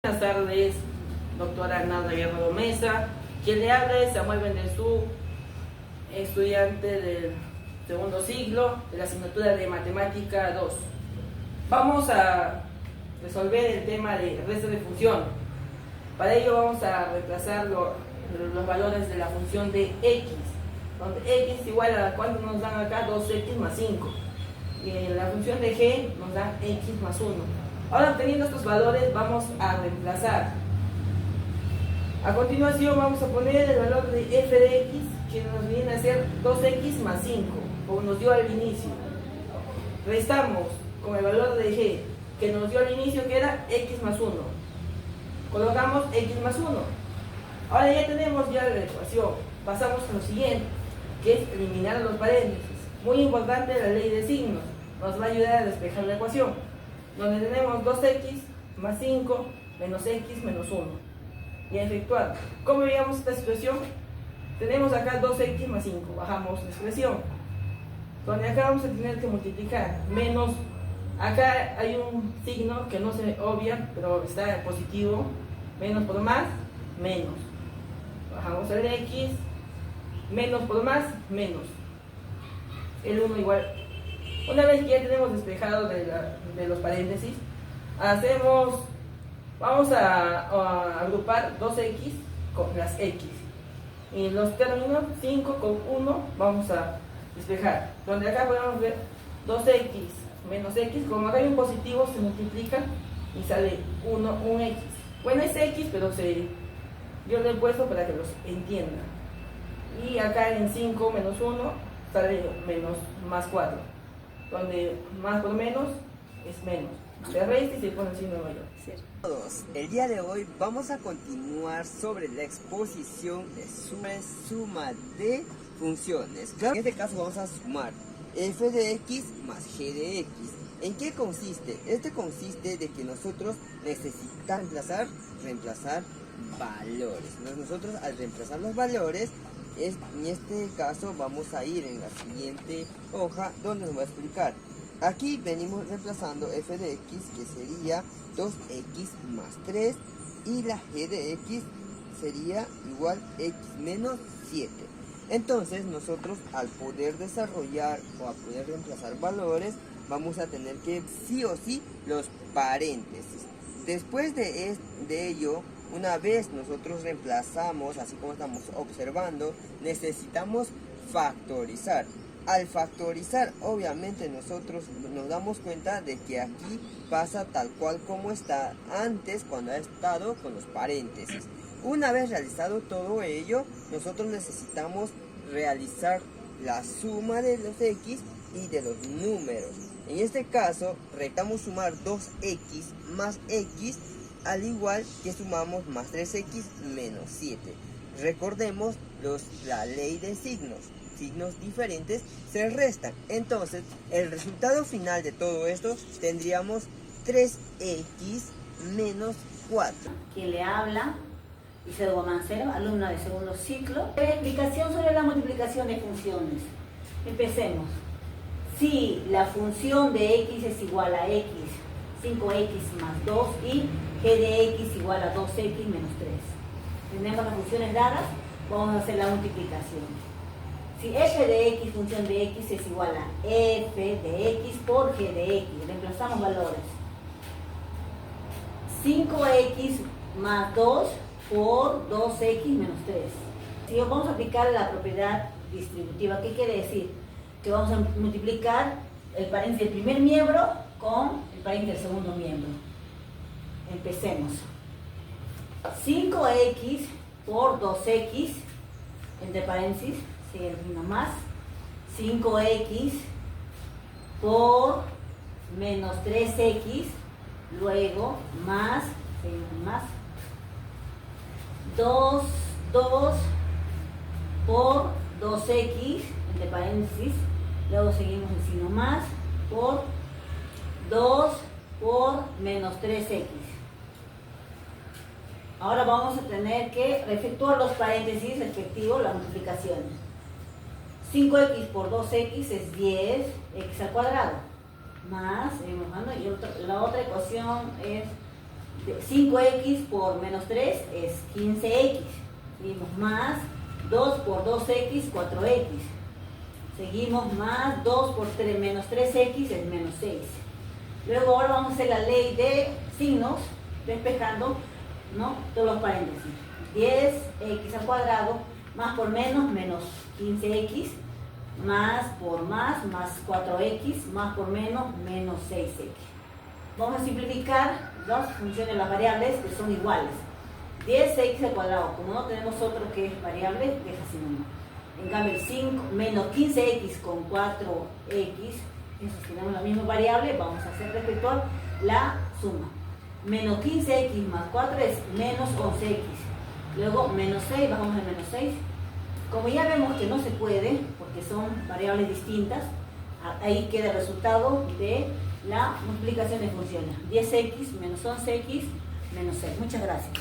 Buenas tardes, doctora Nada Guerrero Mesa. Quien le habla es Samuel Bendezú, estudiante del segundo ciclo de la asignatura de Matemática 2. Vamos a resolver el tema de resto de función. Para ello vamos a reemplazar los valores de la función de x, donde x es igual a cuánto nos dan acá 2x más 5. Y en la función de g nos dan x más 1. Ahora, obteniendo estos valores, vamos a reemplazar. A continuación vamos a poner el valor de f de x, que nos viene a ser 2x más 5, como nos dio al inicio. Restamos con el valor de g, que nos dio al inicio, que era x más 1. Colocamos x más 1. Ahora ya tenemos la ecuación. Pasamos a lo siguiente, que es eliminar los paréntesis. Muy importante la ley de signos. Nos va a ayudar a despejar la ecuación, donde tenemos 2x más 5 menos x menos 1. Y a efectuar. ¿Cómo veíamos esta situación? Tenemos acá 2x más 5. Bajamos la expresión, donde acá vamos a tener que multiplicar. Menos, acá hay un signo que no se obvia, pero está positivo. Menos por más, menos. Bajamos el x. Menos por más, menos. El 1 igual. Una vez que ya tenemos despejado de los paréntesis, vamos a agrupar 2x con las x. Y los términos 5 con 1 vamos a despejar. Donde acá podemos ver 2x menos x, como acá hay un positivo, se multiplica y sale 1x. Bueno, es x, pero yo lo he puesto para que los entiendan. Y acá en 5 menos 1 sale menos más 4. Donde más por menos es menos. Se resta y se pone el signo mayor. Todos, el día de hoy vamos a continuar sobre la exposición de suma de funciones. Claro, en este caso vamos a sumar f de x más g de x. ¿En qué consiste? Este consiste de que nosotros necesitamos reemplazar valores. Nosotros al reemplazar los valores, en este caso vamos a ir en la siguiente hoja donde nos va a explicar. Aquí venimos reemplazando f de x, que sería 2x más 3, y la g de x sería igual x menos 7. Entonces nosotros, al poder desarrollar o a poder reemplazar valores, vamos a tener que sí o sí los paréntesis. Después de ello, una vez nosotros reemplazamos, así como estamos observando, necesitamos factorizar. Al factorizar, obviamente nosotros nos damos cuenta de que aquí pasa tal cual como está antes, cuando ha estado con los paréntesis. Una vez realizado todo ello, nosotros necesitamos realizar la suma de los x y de los números. En este caso, necesitamos sumar 2x más x, al igual que sumamos más 3x menos 7. Recordemos la ley de signos. Signos diferentes se restan. Entonces, el resultado final de todo esto tendríamos 3x menos 4. Quien le habla, Isidro Mancero, alumna de segundo ciclo. Explicación sobre la multiplicación de funciones. Empecemos. Si la función de x es igual a x, 5x más 2, y g de x igual a 2x menos 3. Tenemos las funciones dadas, vamos a hacer la multiplicación. Si f de x, función de x, es igual a f de x por g de x, reemplazamos valores. 5x más 2 por 2x menos 3. Si vamos a aplicar la propiedad distributiva, ¿qué quiere decir? Que vamos a multiplicar el paréntesis del primer miembro con el paréntesis del segundo miembro. Empecemos. 5x por 2x, entre paréntesis, sigue el signo más, 5x por menos 3x, luego más, seguimos más, 2 por 2x, entre paréntesis, luego seguimos el signo más, por 2 por menos 3x. Ahora vamos a tener que efectuar los paréntesis respectivos, las multiplicaciones. 5x por 2x es 10x al cuadrado. Más, seguimos bajando, y la otra ecuación es 5x por menos 3 es 15x. Seguimos más 2 por 2x, 4x. Seguimos más 2 por 3, menos 3x es menos 6. Luego ahora vamos a hacer la ley de signos, despejando, ¿no?, todos los paréntesis. 10x al cuadrado, más por menos 15x, más por más 4x, más por menos 6x. Vamos a simplificar las funciones, las variables que son iguales. 10x al cuadrado, como no tenemos otro que es variable, deja sin uno. En cambio, el 5 menos 15x con 4x, eso tenemos la misma variable, vamos a hacer respecto a la suma. Menos 15x más 4 es menos 11x. Luego menos 6, bajamos a menos 6. Como ya vemos que no se puede, porque son variables distintas, ahí queda el resultado de la multiplicación de funciones. 10x menos 11x menos 6. Muchas gracias.